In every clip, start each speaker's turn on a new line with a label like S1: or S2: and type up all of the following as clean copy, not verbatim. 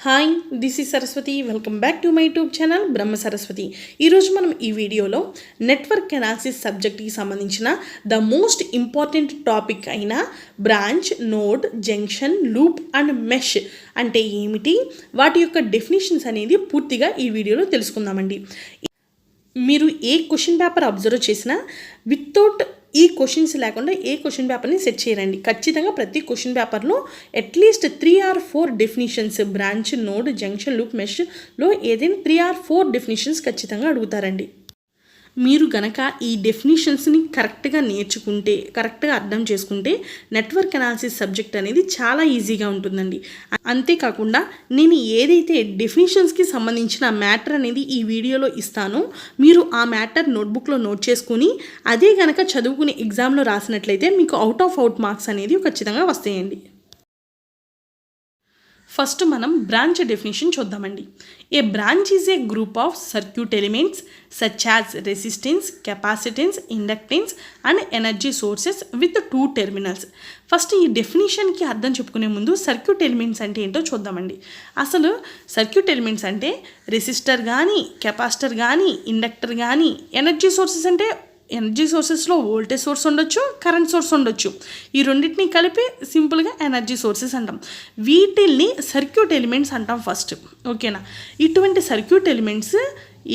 S1: Hi, this is Saraswati. Welcome back to my YouTube channel Brahma Saraswati. ఈరోజు మనం ఈ వీడియోలో నెట్వర్క్ అనాలిసిస్ సబ్జెక్ట్కి సంబంధించిన ద మోస్ట్ ఇంపార్టెంట్ టాపిక్ అయిన branch, node, junction, loop and mesh అంటే ఏమిటి, వాటి యొక్క డెఫినేషన్స్ అనేది పూర్తిగా ఈ వీడియోలో తెలుసుకుందామండి. మీరు ఏ క్వశ్చన్ పేపర్ అబ్జర్వ్ చేసినా వితౌట్ ఈ క్వశ్చన్స్ లేకుండా ఏ క్వశ్చన్ పేపర్ని సెట్ చేయరండి. ఖచ్చితంగా ప్రతి క్వశ్చన్ పేపర్లో at least 3 or 4 definitions, branch, node, junction, loop, మెష్లో ఏదైనా 3 or 4 డెఫినేషన్స్ ఖచ్చితంగా అడుగుతారండి. మీరు గనక ఈ డెఫినేషన్స్ని కరెక్ట్గా నేర్చుకుంటే, కరెక్ట్గా అర్థం చేసుకుంటే నెట్వర్క్ అనాలిసిస్ సబ్జెక్ట్ అనేది చాలా ఈజీగా ఉంటుందండి. అంతేకాకుండా నేను ఏదైతే డెఫినేషన్స్కి సంబంధించిన మ్యాటర్ అనేది ఈ వీడియోలో ఇస్తానో మీరు ఆ మ్యాటర్ నోట్బుక్లో నోట్ చేసుకుని అదే గనక చదువుకుని ఎగ్జామ్లో రాసినట్లయితే మీకు అవుట్ ఆఫ్ అవుట్ మార్క్స్ అనేది ఖచ్చితంగా వస్తాయండి. ఫస్ట్ మనం బ్రాంచ్ డెఫినేషన్ చూద్దామండి. A branch is a group of circuit elements such as resistance, capacitance, inductance and energy sources with 2 terminals. First ఈ డెఫినేషన్కి అర్థం చెప్పుకునే ముందు సర్క్యూట్ ఎలిమెంట్స్ అంటే ఏంటో చూద్దామండి. అసలు సర్క్యూట్ ఎలిమెంట్స్ అంటే రెసిస్టర్ కానీ, కెపాసిటర్ కానీ, ఇండక్టర్ కానీ, ఎనర్జీ సోర్సెస్ అంటే ఎనర్జీ సోర్సెస్లో వోల్టేజ్ సోర్స్ ఉండొచ్చు, కరెంట్ సోర్స్ ఉండొచ్చు. ఈ రెండింటిని కలిపి సింపుల్గా ఎనర్జీ సోర్సెస్ అంటాం. వీటిల్ని సర్క్యూట్ ఎలిమెంట్స్ అంటాం ఫస్ట్. ఓకేనా? ఇటువంటి సర్క్యూట్ ఎలిమెంట్స్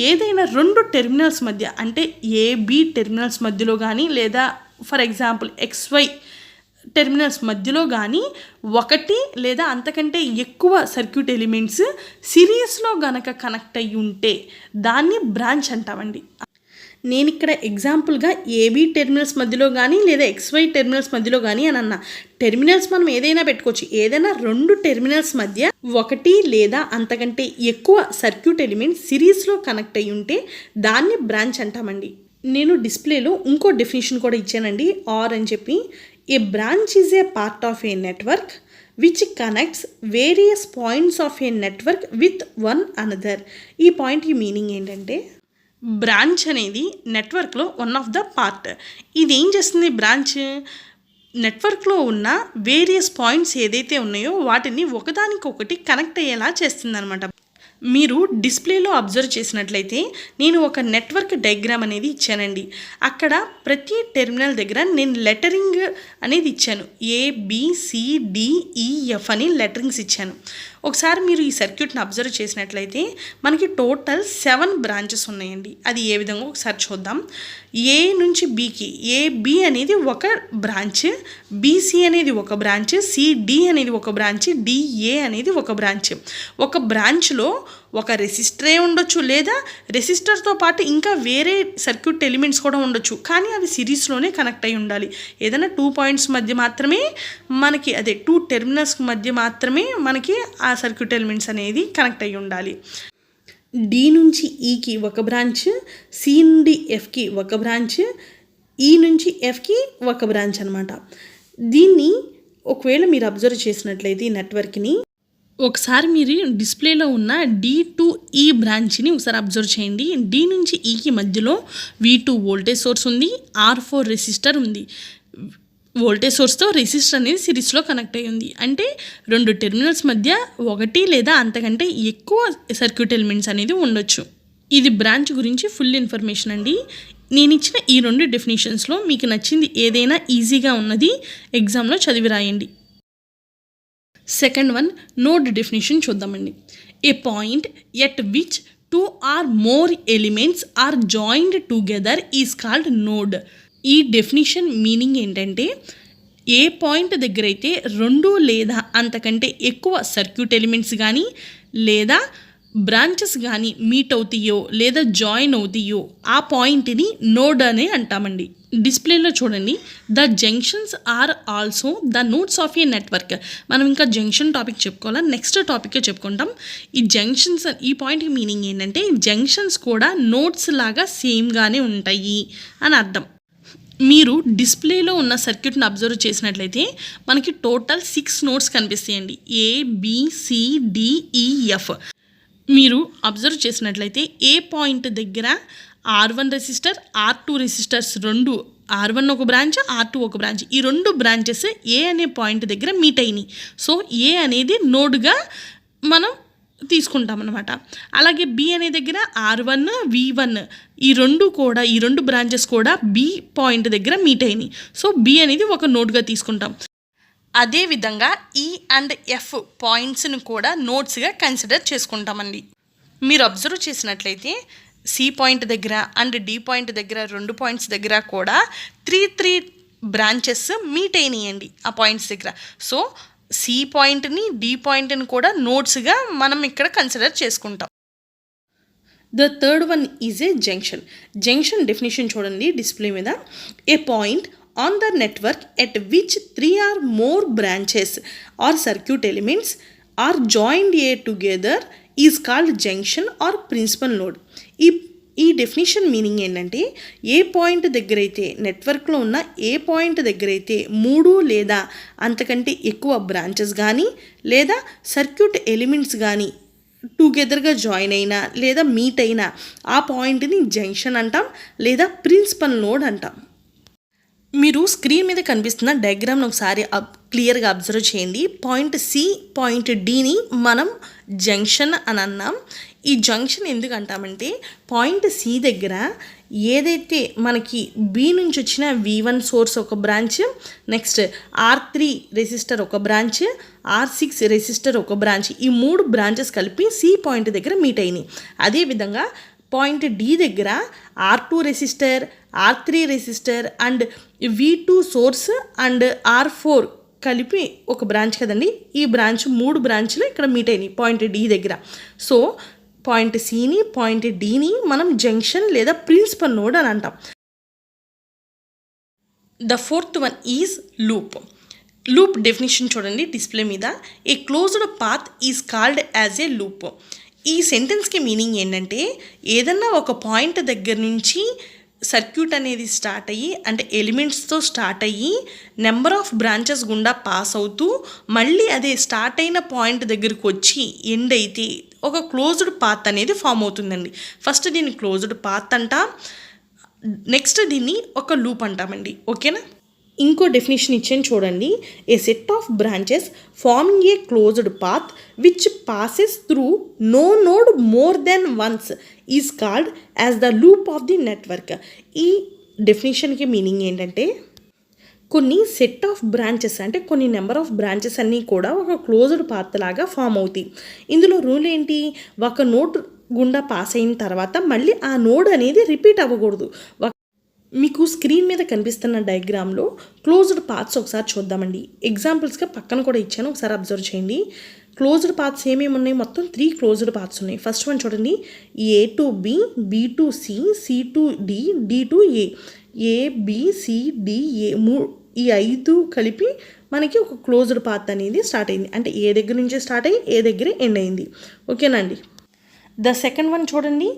S1: ఏదైనా 2 టెర్మినల్స్ మధ్య అంటే ఏబి టెర్మినల్స్ మధ్యలో కానీ లేదా ఫర్ ఎగ్జాంపుల్ XY టెర్మినల్స్ మధ్యలో కానీ 1 లేదా అంతకంటే ఎక్కువ సర్క్యూట్ ఎలిమెంట్స్ సిరీస్లో గనక కనెక్ట్ అయ్యి ఉంటే దాన్ని బ్రాంచ్ అంటామండి. నేను ఇక్కడ ఎగ్జాంపుల్గా ఏబీ టెర్మినల్స్ మధ్యలో కానీ లేదా XY టెర్మినల్స్ మధ్యలో కానీ అని అన్న. టెర్మినల్స్ మనం ఏదైనా పెట్టుకోవచ్చు. ఏదైనా 2 టెర్మినల్స్ మధ్య 1 లేదా అంతకంటే ఎక్కువ సర్క్యూట్ ఎలిమెంట్స్ సిరీస్లో కనెక్ట్ అయ్యి ఉంటే దాన్ని బ్రాంచ్ అంటామండి. నేను డిస్ప్లేలో ఇంకో డెఫినేషన్ కూడా ఇచ్చానండి, ఆర్ అని చెప్పి. A branch is a part of a network which connects various points of a network with one another. ఈ పాయింట్కి మీనింగ్ ఏంటంటే బ్రాంచ్ అనేది నెట్వర్క్లో వన్ ఆఫ్ ద పార్ట్. ఇది ఏం చేస్తుంది? బ్రాంచ్ నెట్వర్క్లో ఉన్న వేరియస్ పాయింట్స్ ఏదైతే ఉన్నాయో వాటిని ఒకదానికొకటి కనెక్ట్ అయ్యేలా చేస్తుంది అనమాట. మీరు డిస్ప్లేలో అబ్జర్వ్ చేసినట్లయితే నేను ఒక నెట్వర్క్ డయాగ్రామ్ అనేది ఇచ్చానండి. అక్కడ ప్రతి టెర్మినల్ దగ్గర నేను లెటరింగ్ అనేది ఇచ్చాను. ABCDEF అని లెటరింగ్స్ ఇచ్చాను. ఒకసారి మీరు ఈ సర్క్యూట్ని అబ్జర్వ్ చేసినట్లయితే మనకి టోటల్ 7 బ్రాంచెస్ ఉన్నాయండి. అది ఏ విధంగా ఒకసారి చూద్దాం. ఏ నుంచి బికి AB అనేది ఒక బ్రాంచ్, BC అనేది ఒక బ్రాంచ్, CD అనేది ఒక బ్రాంచ్, DA అనేది ఒక బ్రాంచ్. ఒక బ్రాంచ్లో ఒక రెసిస్టరే ఉండొచ్చు లేదా రెసిస్టర్తో పాటు ఇంకా వేరే సర్క్యూట్ ఎలిమెంట్స్ కూడా ఉండొచ్చు. కానీ అవి సిరీస్లోనే కనెక్ట్ అయి ఉండాలి. ఏదైనా 2 పాయింట్స్ మధ్య మాత్రమే మనకి 2 టెర్మినల్స్ మధ్య మాత్రమే మనకి ఆ సర్క్యూట్ ఎలిమెంట్స్ అనేది కనెక్ట్ అయి ఉండాలి. D నుంచి Eకి ఒక బ్రాంచ్, C నుండి Fకి ఒక బ్రాంచ్, E నుంచి Fకి ఒక బ్రాంచ్ అనమాట. దీన్ని ఒకవేళ మీరు అబ్జర్వ్ చేసినట్లయితే ఈ నెట్వర్క్ని ఒకసారి మీరు డిస్ప్లేలో ఉన్న D to E బ్రాంచ్ని ఒకసారి అబ్జర్వ్ చేయండి. D నుంచి Eకి మధ్యలో V2 వోల్టేజ్ సోర్స్ ఉంది, R4 రెసిస్టర్ ఉంది. వోల్టేజ్ సోర్స్తో రెసిస్టర్ అనేది సిరీస్లో కనెక్ట్ అయ్యి ఉంది. అంటే 2 టెర్మినల్స్ మధ్య 1 లేదా అంతకంటే ఎక్కువ సర్క్యూట్ ఎలిమెంట్స్ అనేది ఉండొచ్చు. ఇది బ్రాంచ్ గురించి ఫుల్ ఇన్ఫర్మేషన్ అండి. నేను ఇచ్చిన ఈ 2 డెఫినేషన్స్లో మీకు నచ్చింది ఏదైనా ఈజీగా ఉన్నది ఎగ్జామ్లో చదివి రాయండి. సెకండ్ వన్, నోడ్ డెఫినేషన్ చూద్దామండి. A point at which 2 or more elements are joined together is called node. ఈ డెఫినేషన్ మీనింగ్ ఏంటంటే ఏ పాయింట్ దగ్గర అయితే 2 లేదా అంతకంటే ఎక్కువ సర్క్యూట్ ఎలిమెంట్స్ కానీ లేదా బ్రాంచెస్ కానీ మీట్ అవుతాయో లేదా జాయిన్ అవుతాయో ఆ పాయింట్ని నోడ్ అని అంటామండి. డిస్ప్లేలో చూడండి. The junctions are also the nodes of a network. మనం ఇంకా జంక్షన్ టాపిక్ చెప్పుకోవాలా, నెక్స్ట్ టాపిక్కే చెప్పుకుంటాం. ఈ జంక్షన్స్, ఈ పాయింట్కి మీనింగ్ ఏంటంటే జంక్షన్స్ కూడా నోడ్స్ లాగా సేమ్గానే ఉంటాయి అని అర్థం. మీరు డిస్ప్లేలో ఉన్న సర్క్యూట్ని అబ్జర్వ్ చేసినట్లయితే మనకి టోటల్ 6 నోడ్స్ కనిపిస్తాయండి. ABCDEF. మీరు అబ్జర్వ్ చేసినట్లయితే ఏ పాయింట్ దగ్గర R1 resistor, R2 resistors 2, R1 ఒక బ్రాంచ్, R2 ఒక బ్రాంచ్, ఈ 2 బ్రాంచెస్ ఏ అనే పాయింట్ దగ్గర మీట్ అయినాయి. సో ఏ అనేది నోడ్గా మనం తీసుకుంటాం అనమాట. అలాగే బి అనే దగ్గర R1 V1 ఈ రెండు బ్రాంచెస్ కూడా బి పాయింట్ దగ్గర మీట్ అయినాయి. సో బి అనేది ఒక నోడ్గా తీసుకుంటాం. అదేవిధంగా ఈ అండ్ ఎఫ్ పాయింట్స్ని కూడా నోడ్స్గా కన్సిడర్ చేసుకుంటామండి. మీరు అబ్జర్వ్ చేసినట్లయితే సి పాయింట్ దగ్గర అండ్ డి పాయింట్ దగ్గర 2 పాయింట్స్ దగ్గర కూడా 3 బ్రాంచెస్ మీట్ అయినాయండి ఆ పాయింట్స్ దగ్గర. సో సి పాయింట్ని డి పాయింట్ని కూడా నోడ్స్గా మనం ఇక్కడ కన్సిడర్ చేసుకుంటాం. The third one is a junction. Junction definition చూడండి డిస్ప్లే మీద. ఏ point on the network at which 3 or more branches or circuit elements are joined together is called junction or principal node. ఈ definition meaning ఏంటంటే a point దగ్గర అయితే నెట్వర్క్లో ఉన్న ఏ point దగ్గర అయితే 3 లేదా అంతకంటే ఎక్కువ బ్రాంచెస్ కానీ లేదా సర్క్యూట్ ఎలిమెంట్స్ కానీ టుగెదర్గా జాయిన్ అయినా లేదా మీట్ అయినా ఆ పాయింట్ని జంక్షన్ అంటాం లేదా ప్రిన్సిపల్ నోడ్ అంటాం. మీరు స్క్రీన్ మీద కనిపిస్తున్న డయాగ్రామ్ను ఒకసారి క్లియర్గా అబ్జర్వ్ చేయండి. పాయింట్ సి పాయింట్ డిని మనం జంక్షన్ అని అన్నాం. ఈ జంక్షన్ ఎందుకు అంటామంటే పాయింట్ సి దగ్గర ఏదైతే మనకి బి నుంచి వచ్చిన V1 సోర్స్ ఒక బ్రాంచ్, నెక్స్ట్ R3 రెసిస్టర్ ఒక బ్రాంచ్, R6 రెసిస్టర్ ఒక బ్రాంచ్, ఈ 3 బ్రాంచెస్ కలిపి సి పాయింట్ దగ్గర మీట్ అయినాయి. అదేవిధంగా పాయింట్ డి దగ్గర R2 resistor, R3 resistor and V2 source and R4 కలిపి ఒక బ్రాంచ్ కదండి. ఈ బ్రాంచ్ 3 బ్రాంచ్లు ఇక్కడ మీట్ అయినాయి పాయింట్ డి దగ్గర. సో పాయింట్ సిని పాయింట్ డిని మనం జంక్షన్ లేదా ప్రిన్సిపల్ నోడ్ అని అంటాం. The fourth one is loop. Loop definition చూడండి డిస్ప్లే మీద. ఏ closed path is called as a loop. ఈ సెంటెన్స్కి మీనింగ్ ఏంటంటే ఏదన్నా ఒక పాయింట్ దగ్గర నుంచి సర్క్యూట్ అనేది స్టార్ట్ అయ్యి అంటే ఎలిమెంట్స్తో స్టార్ట్ అయ్యి నెంబర్ ఆఫ్ బ్రాంచెస్ గుండా పాస్ అవుతూ మళ్ళీ అదే స్టార్ట్ అయిన పాయింట్ దగ్గరికి వచ్చి ఎండ్ అయితే ఒక క్లోజ్డ్ పాత్ అనేది ఫామ్ అవుతుందండి. ఫస్ట్ దీన్ని క్లోజ్డ్ పాత్ అంటాం, నెక్స్ట్ దీన్ని ఒక లూప్ అంటామండి. ఓకేనా. ఇంకో డెఫినేషన్ ఇచ్చాను చూడండి. A set of branches forming a closed path which passes through no node more than once is called as the loop of the network. ఈ డెఫినేషన్కి మీనింగ్ ఏంటంటే కొన్ని సెట్ ఆఫ్ బ్రాంచెస్ అంటే కొన్ని నెంబర్ ఆఫ్ బ్రాంచెస్ అన్నీ కూడా ఒక closed path లాగా ఫామ్ అవుతాయి. ఇందులో రూల్ ఏంటి, ఒక నోడ్ గుండా పాస్ అయిన తర్వాత మళ్ళీ ఆ నోడ్ అనేది రిపీట్ అవ్వకూడదు. మీకు స్క్రీన్ మీద కనిపిస్తున్న డయాగ్రామ్లో క్లోజ్డ్ పాత్స్ ఒకసారి చూద్దామండి. ఎగ్జాంపుల్స్గా పక్కన కూడా ఇచ్చాను, ఒకసారి అబ్జర్వ్ చేయండి. క్లోజ్డ్ పాత్స్ ఏమేమి ఉన్నాయి, మొత్తం 3 క్లోజ్డ్ పాత్స్ ఉన్నాయి. ఫస్ట్ వన్ చూడండి, A to B, B to C, C to D, D to A. A, B, C, D, A ఈ 5 కలిపి మనకి ఒక క్లోజ్డ్ పాత్ అనేది స్టార్ట్ అయింది. అంటే ఏ దగ్గర నుంచి స్టార్ట్ అయ్యి ఏ దగ్గర ఎండ్ అయింది. ఓకేనండి. ద సెకండ్ వన్ చూడండి,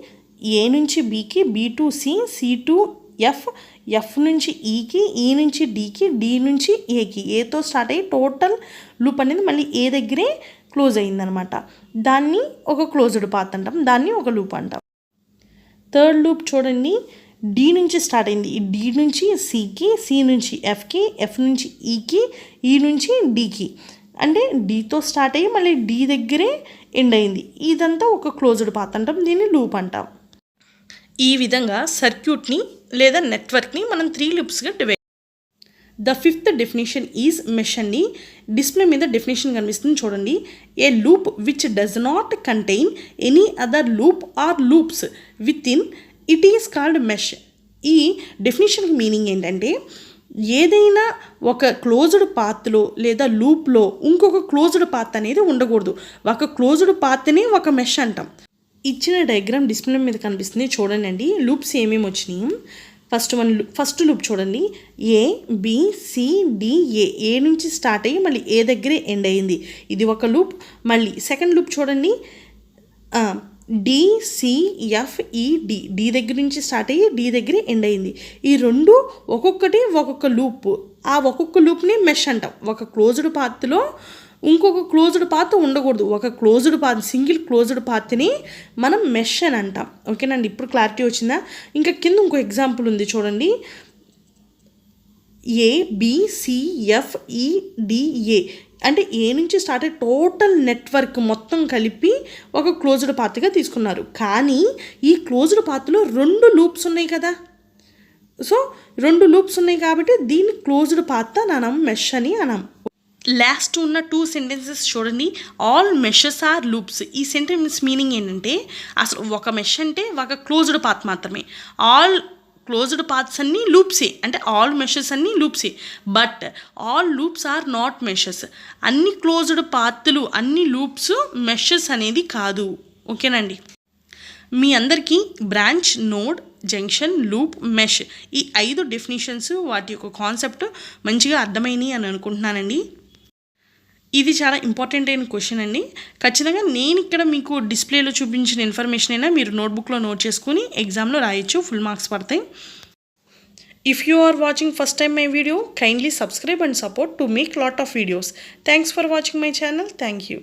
S1: ఏ నుంచి బీకి, B to C, C to F, F నుంచి ఈకి, ఈ నుంచి డీకి, డి నుంచి ఏకి, ఏతో స్టార్ట్ అయ్యి టోటల్ లూప్ అనేది మళ్ళీ ఏ దగ్గరే క్లోజ్ అయిందనమాట. దాన్ని ఒక క్లోజ్డ్ పాత్ అంటాం, దాన్ని ఒక లూప్ అంటాం. థర్డ్ లూప్ చూడండి, డి నుంచి స్టార్ట్ అయింది. ఈ డి నుంచి సికి, సి నుంచి ఎఫ్కి, ఎఫ్ నుంచి ఈకి, ఈ నుంచి డీకి, అంటే డీతో స్టార్ట్ అయ్యి మళ్ళీ డి దగ్గరే ఎండ్ అయింది. ఇదంతా ఒక క్లోజ్డ్ పాత్ అంటాం, దీన్ని లూప్ అంటాం. ఈ విధంగా సర్క్యూట్ని లేదా నెట్వర్క్ని మనం 3 లూప్స్గా divide. The fifth definition is mesh అండి. డిస్ప్లే మీద డెఫినేషన్ కనిపిస్తుంది చూడండి. A loop which does not contain any other loop or loops within it is called mesh. ఈ డెఫినేషన్కి మీనింగ్ ఏంటంటే ఏదైనా ఒక క్లోజ్డ్ పాత్లో లేదా లూప్లో ఇంకొక క్లోజ్డ్ పాత్ అనేది ఉండకూడదు. ఒక క్లోజ్డ్ పాత్ని ఒక మెష్ అంటాం. ఇచ్చిన డయాగ్రామ్ డిస్ప్లే మీద కనిపిస్తుంది చూడండి. లూప్స్ ఏమేమి వచ్చినాయి. ఫస్ట్ లూప్ చూడండి, A B C D A, ఏ నుంచి స్టార్ట్ అయ్యి మళ్ళీ ఏ దగ్గరే ఎండ్ అయింది, ఇది ఒక లూప్. మళ్ళీ సెకండ్ లూప్ చూడండి, డి సి ఎఫ్ ఈ డి, డి దగ్గర నుంచి స్టార్ట్ అయ్యి డి దగ్గరే ఎండ్ అయింది. ఈ రెండు ఒక్కొక్కటి ఒక్కొక్క లూప్. ఆ ఒక్కొక్క లూప్ని మెష్ అంటాం. ఒక క్లోజ్డ్ పాత్లో ఇంకొక క్లోజ్డ్ పాత్ ఉండకూడదు. ఒక క్లోజ్డ్ పాత్, సింగిల్ క్లోజ్డ్ పాత్ని మనం మెష్ అని అంటాం. ఓకేనండి, ఇప్పుడు క్లారిటీ వచ్చిందా. ఇంకా కింద ఇంకో ఎగ్జాంపుల్ ఉంది చూడండి. ABCFEDA అంటే ఏ నుంచి స్టార్ట్ అయ్యి టోటల్ నెట్వర్క్ మొత్తం కలిపి ఒక క్లోజ్డ్ పాత్గా తీసుకున్నారు. కానీ ఈ క్లోజ్డ్ పాత్లో 2 లూప్స్ ఉన్నాయి కదా. సో 2 లూప్స్ ఉన్నాయి కాబట్టి దీన్ని క్లోజ్డ్ పాత్ అని అనం, మెష్ అని అనం. లాస్ట్ ఉన్న 2 సెంటెన్సెస్ చూడండి. All meshes are loops. ఈ సెంటెన్స్ మీనింగ్ ఏంటంటే అసలు ఒక మెష్ అంటే ఒక క్లోజ్డ్ పాత్ మాత్రమే. ఆల్ క్లోజ్డ్ పాత్స్ అన్నీ లూప్సే, అంటే ఆల్ మెషెస్ అన్నీ లూప్సే. But all loops are not meshes. అన్ని క్లోజ్డ్ పాత్లు, అన్ని లూప్స్ మెషెస్ అనేది కాదు. ఓకేనండి. మీ అందరికీ branch, node, junction, loop, mesh ఈ 5 డెఫినేషన్స్, వాటి యొక్క కాన్సెప్ట్ మంచిగా అర్థమైనాయి అని అనుకుంటున్నానండి. ఇది చాలా ఇంపార్టెంట్ అయిన క్వశ్చన్ అండి. ఖచ్చితంగా నేను ఇక్కడ మీకు డిస్ప్లేలో చూపించిన ఇన్ఫర్మేషన్ అయినా మీరు నోట్బుక్లో నోట్ చేసుకుని ఎగ్జామ్లో రాయొచ్చు, ఫుల్ మార్క్స్ పడతాయి. If you are watching first time my video, kindly subscribe and support to make lot of videos. Thanks for watching my channel. Thank you.